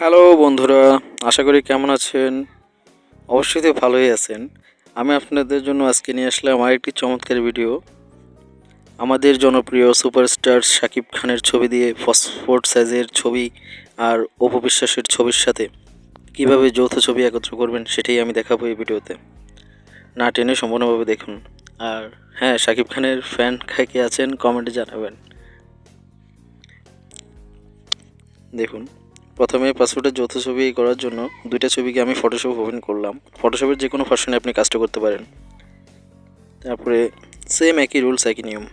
Hello বন্ধুরা, আশা করি কেমন আছেন? অবশ্যই তো ভালোই আছেন। আমি আপনাদের জন্য আজকে নিয়ে আসলাম আরেকটি চমৎকার ভিডিও। আমাদের জনপ্রিয় সুপারস্টার শাকিব খানের ছবি দিয়ে পাসপোর্ট সাইজের ছবি আর অপু বিশ্বাসের ছবির সাথে কীভাবে যৌথ ছবি একত্র করবেন সেটাই আমি দেখাবো এই ভিডিওতে। না টেনে সম্পূর্ণভাবে দেখুন। আর হ্যাঁ, শাকিব খানের ফ্যান কে আছেন কমেন্টে জানাবেন। দেখুন, প্রথমে পাসপোর্টের যৌথ ছবি করার জন্য দুইটা ছবিকে আমি ফটোশপ ওপেন করলাম। ফটোশপের যে কোনো ভার্সনে আপনি কাজটা করতে পারেন। তারপরে সেম একই রুলস একই নিয়ম,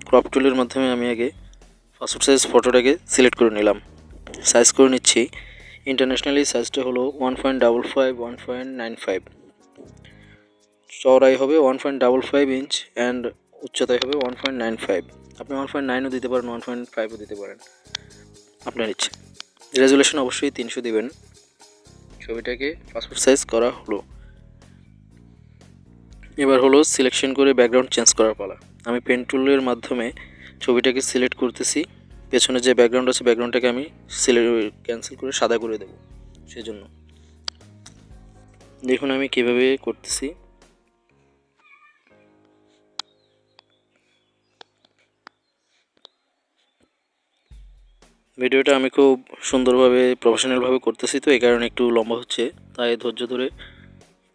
ক্রপ টুলের মাধ্যমে আমি আগে পাসপোর্ট সাইজ ফটোটাকে সিলেক্ট করে নিলাম। সাইজ করে নিচ্ছি। ইন্টারন্যাশনালি সাইজটা হলো 1.55 1.95, চওড়াই হবে 1.55 ইঞ্চ অ্যান্ড উচ্চতায় হবে 1.95। আপনি 1.9ও দিতে পারেন, 1.5ও দিতে পারেন, আপনার ইচ্ছে। রেজুলেশন অবশ্যই 300 দিবেন। ছবিটাকে পাসপোর্ট সাইজ করা হলো। এবার হলো সিলেকশন করে ব্যাকগ্রাউন্ড চেঞ্জ করার পালা। আমি পেন টুলের মাধ্যমে ছবিটাকে সিলেক্ট করতেছি। পেছনে যে ব্যাকগ্রাউন্ড আছে ব্যাকগ্রাউন্ডটাকে আমি ক্যান্সেল করে সাদা করে দেব। সেজন্য দেখুন আমি কিভাবে করতেছি। ভিডিওটা আমি খুব সুন্দরভাবে প্রফেশনালভাবে করতেছি, তো এই কারণে একটু লম্বা হচ্ছে, তাই ধৈর্য ধরে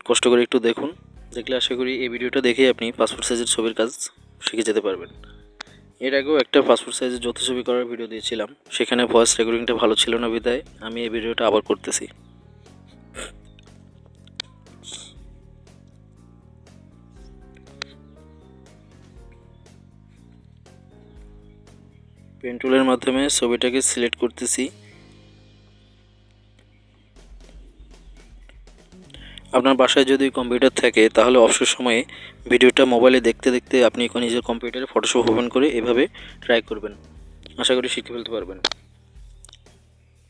কষ্ট করে একটু দেখুন। দেখলে আশা করি এই ভিডিওটা দেখেই আপনি পাসপোর্ট সাইজের ছবির কাজ শিখে যেতে পারবেন। এর আগেও একটা পাসপোর্ট সাইজের যৌথ ছবি করার ভিডিও দিয়েছিলাম, সেখানে ভয়েস রেকর্ডিংটা ভালো ছিল না বিধায় আমি এই ভিডিওটা আবার করতেছি। পেন টুলের মাধ্যমে ছবিটাকে সিলেক্ট করতেছি। আপনার বাসায় যদি কম্পিউটার থাকে তাহলে অবসর সময়ে ভিডিওটা মোবাইলে দেখতে দেখতে আপনি নিজের কম্পিউটারে ফটোশপ ওপেন করে এভাবে ট্রাই করবেন। আশা করি শিখে ফেলতে পারবেন।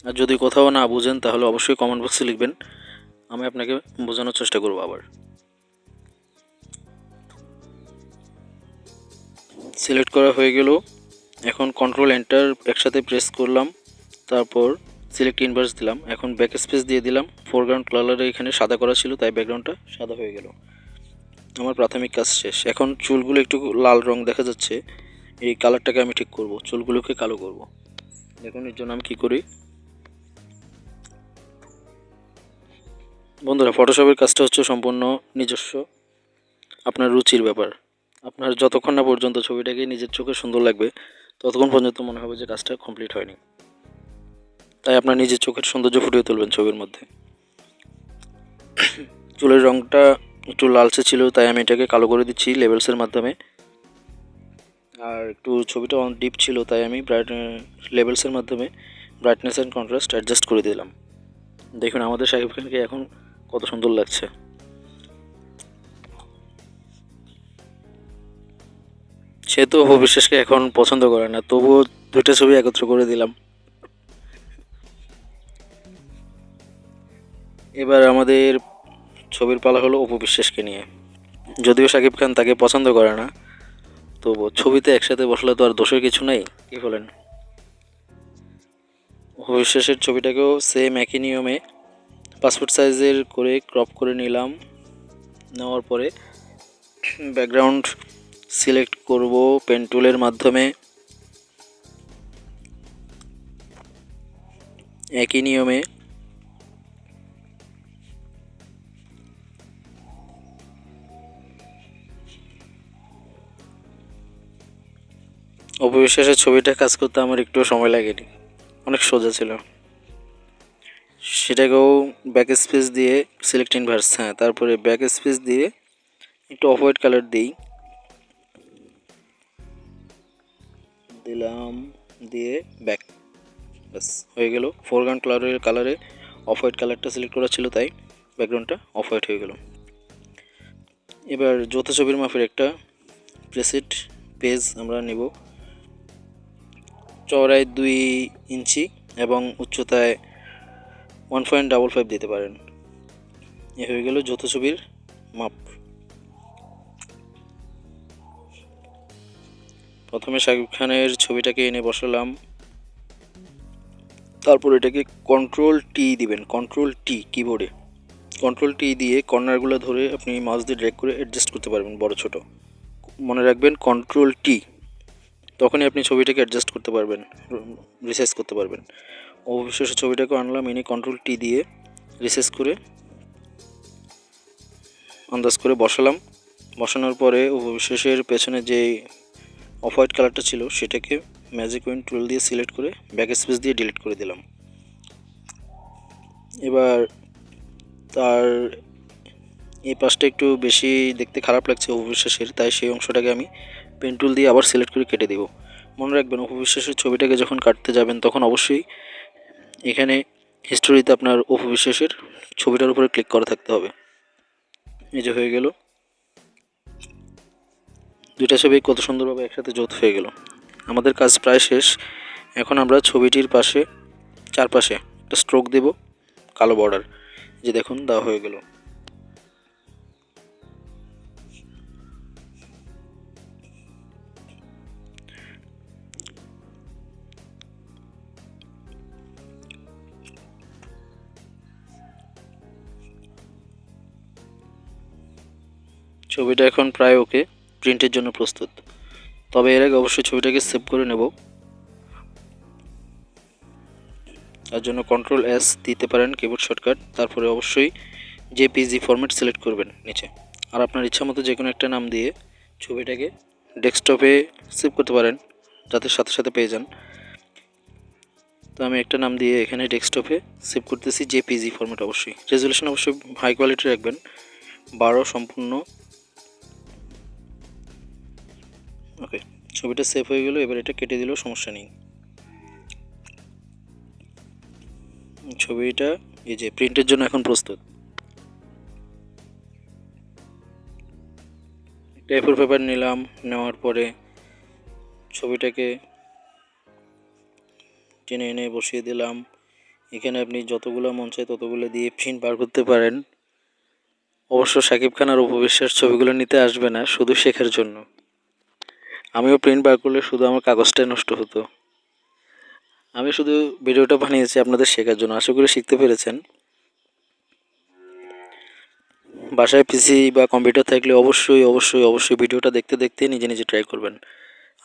আর যদি কোথাও না বুঝেন তাহলে অবশ্যই কমেন্ট বক্সে লিখবেন, আমি আপনাকে বোঝানোর চেষ্টা করব। আবার সিলেক্ট করা হয়ে গেল। এখন কন্ট্রোল এন্টার একসাথে প্রেস করলাম, তারপর সিলেক্ট ইনভার্স দিলাম। এখন ব্যাক স্পেস দিয়ে দিলাম। ফোরগ্রাউন্ড কালারে এখানে সাদা করা ছিল, তাই ব্যাকগ্রাউন্ডটা সাদা হয়ে গেল। আমার প্রাথমিক কাজ শেষ। এখন চুলগুলো একটু লাল রং দেখা যাচ্ছে, এই কালারটাকে আমি ঠিক করব, চুলগুলোকে কালো করব। দেখুন এর জন্য আমি কী করি। বন্ধুরা, ফটোশপের কাজটা হচ্ছে সম্পূর্ণ নিজস্ব, আপনার রুচির ব্যাপার। আপনার যতক্ষণ না পর্যন্ত ছবিটাকে নিজের চোখে সুন্দর লাগবে ততক্ষণ পর্যন্ত মনে হবে যে কাজটা কমপ্লিট হয়নি। তাই আপনার নিজের চোখের সৌন্দর্য ফুটিয়ে তুলবেন ছবির মধ্যে। চুলের রঙটা একটু লালচে ছিল, তাই আমি এটাকে কালো করে দিচ্ছি লেভেলসের মাধ্যমে। আর একটু ছবিটা ডিপ ছিল, তাই আমি লেভেলসের মাধ্যমে ব্রাইটনেস অ্যান্ড কন্ট্রাস্ট অ্যাডজাস্ট করে দিলাম। দেখুন আমাদের শাকিব খানকে এখন কত সুন্দর লাগছে। সে তো অপু বিশ্বাসকে এখন পছন্দ করে না, তবুও দুইটা ছবি একত্র করে দিলাম। এবার আমাদের ছবির পালা হলো অপু বিশ্বাসকে নিয়ে। যদিও শাকিব খান তাকে পছন্দ করে না, তো ছবিতে একসাথে বসলে তো আর দোষের কিছু নেই, কি বলেন? অপু বিশ্বাসের ছবিটাকেও সেম একই নিয়মে পাসপোর্ট সাইজের করে ক্রপ করে নিলাম। নেওয়ার পরে ব্যাকগ্রাউন্ড সিলেক্ট করব পেন টুলের মাধ্যমে। একই নিয়মে অপু বিশ্বাসের ছবিটা কাজ করতে আমার একটু সময় লাগেনি, অনেক সোজা ছিল। সেটাকেও ব্যাক স্পেস দিয়ে সিলেক্ট ইনভার্স, হ্যাঁ, তারপরে ব্যাক স্পেস দিয়ে একটু অফ হোয়াইট কালার দিলাম, দিয়ে ব্যাক, ব্যাস হয়ে গেল। ফোরগ্রাউন্ড কালারে অফ হোয়াইট কালারটা সিলেক্ট করা ছিল, তাই ব্যাকগ্রাউন্ডটা অফ হোয়াইট হয়ে গেল। এবার যৌথ ছবির মাপের একটা প্রেসেট পেজ আমরা নেব। চওড়ায় 2 ইঞ্চি এবং উচ্চতায় 1.55 দিতে পারেন। এ হয়ে গেল যৌথ ছবির মাপ। প্রথমে শাকিব খানের ছবিটাকে এনে বসালাম। তারপর এটাকে কন্ট্রোল টি দিবেন, কন্ট্রোল টি কিবোর্ডে কন্ট্রোল টি দিয়ে কর্নারগুলো ধরে আপনি মাউস দিয়ে ড্র্যাগ করে অ্যাডজাস্ট করতে পারবেন বড় ছোট। মনে রাখবেন কন্ট্রোল টি, তখনই আপনি ছবিটাকে অ্যাডজাস্ট করতে পারবেন, রিসাইজ করতে পারবেন। অবশেষে ছবিটাকে আনলাম, এনে কন্ট্রোল টি দিয়ে রিসাইজ করে আন্দাজ করে বসালাম। বসানোর পরে অবশেষের পেছনে যে অফ হোয়াইট কালারটা ছিল সেটাকে ম্যাজিক উইন টুল দিয়ে সিলেক্ট করে ব্যাক স্পেস দিয়ে ডিলিট করে দিলাম। এবার তার এই পাশটা একটু বেশি দেখতে খারাপ লাগছে অপবিশ্বাসের, তাই সেই অংশটাকে আমি পেন টুল দিয়ে আবার সিলেক্ট করে কেটে দেব। মনে রাখবেন অপবিশ্বাসের ছবিটাকে যখন কাটতে যাবেন তখন অবশ্যই এখানে হিস্টোরিতে আপনার অপবিশ্বাসের ছবিটার উপরে ক্লিক করা থাকতে হবে। এই যে হয়ে গেল, দুইটা ছবি কত সুন্দরভাবে একসাথে যৌথ হয়ে গেল। আমাদের কাজ প্রায় শেষ। এখন আমরা ছবিটির পাশে চারপাশে একটা স্ট্রোক দেব, কালো বর্ডার, যে দেখুন দেওয়া হয়ে গেল। ছবিটা এখন প্রায় ওকে, প্রিন্টের জন্য প্রস্তুত। তবে এর আগে অবশ্যই ছবিটাকে সেভ করে নেব। তার জন্য কন্ট্রোল এস দিতে পারেন কিবোর্ড শর্টকাট, তারপরে অবশ্যই জেপিজি ফরম্যাট সিলেক্ট করবেন নিচে। আর আপনার ইচ্ছা মতো যে কোনো একটা নাম দিয়ে ছবিটাকে ডেস্কটপে সেভ করতে পারেন, যাতে সাথে সাথে পেয়ে যান। তো আমি একটা নাম দিয়ে এখানে ডেস্কটপে সেভ করতেছি, জেপিজি ফরম্যাট। অবশ্যই রেজুলেশন অবশ্যই হাই কোয়ালিটি রাখবেন, 12 সম্পূর্ণ। ওকে, ছবিটা সেভ হয়ে গেল। এবার এটা কেটে দিলেও সমস্যা নেই। ছবিটা এই যে প্রিন্টের জন্য এখন প্রস্তুত। A4 পেপার নিলাম, নেওয়ার পরে ছবিটাকে টেনে এনে বসিয়ে দিলাম। এখানে আপনি যতগুলো মন চায় ততগুলো দিয়ে প্রিন্ট বার করতে পারেন। অবশ্য শাকিব খান আর অপবিশ্বাস ছবিগুলো নিতে আসবে না, শুধু শেখার জন্য। আমিও প্রিন্ট বার করলে শুধু আমার কাগজটাই নষ্ট হতো। আমি শুধু ভিডিওটা বানিয়েছি আপনাদের শেখার জন্য, আশা করি শিখতে পেরেছেন। বাসায় পিসি বা কম্পিউটার থাকলে অবশ্যই অবশ্যই অবশ্যই ভিডিওটা দেখতে দেখতে নিজে নিজে ট্রাই করবেন।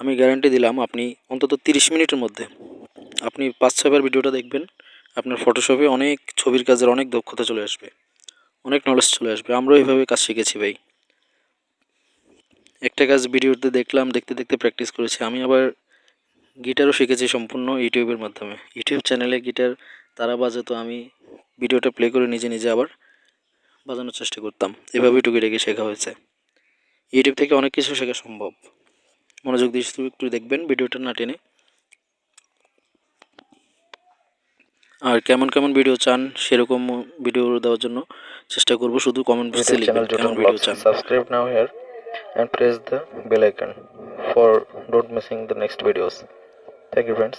আমি গ্যারান্টি দিলাম আপনি অন্তত 30 মিনিটের মধ্যে আপনি 5-6বার ভিডিওটা দেখবেন, আপনার ফটোশপে অনেক ছবির কাজের অনেক দক্ষতা চলে আসবে, অনেক নলেজ চলে আসবে। আমরাও এইভাবে কাজ শিখেছি ভাই। একটা কাজ ভিডিওতে দেখলাম, দেখতে দেখতে প্র্যাকটিস করেছি। আমি আবার গিটারও শিখেছি সম্পূর্ণ ইউটিউবের মাধ্যমে। ইউটিউব চ্যানেলে গিটার তারা বাজাতো, আমি ভিডিওটা প্লে করে নিজে নিজে আবার বাজানোর চেষ্টা করতাম। এভাবেই টুকিটাকি শেখা হয়েছে। ইউটিউব থেকে অনেক কিছু শেখা সম্ভব। মনোযোগ দিয়ে একটু দেখবেন ভিডিওটা না টেনে। আর কেমন কেমন ভিডিও চান সেরকম ভিডিও দেওয়ার জন্য চেষ্টা করব। শুধু কমেন্ট বক্সে লিখবেন কেমন ভিডিও চান। Subscribe now here and press the bell icon for not missing the next videos. Thank you friends.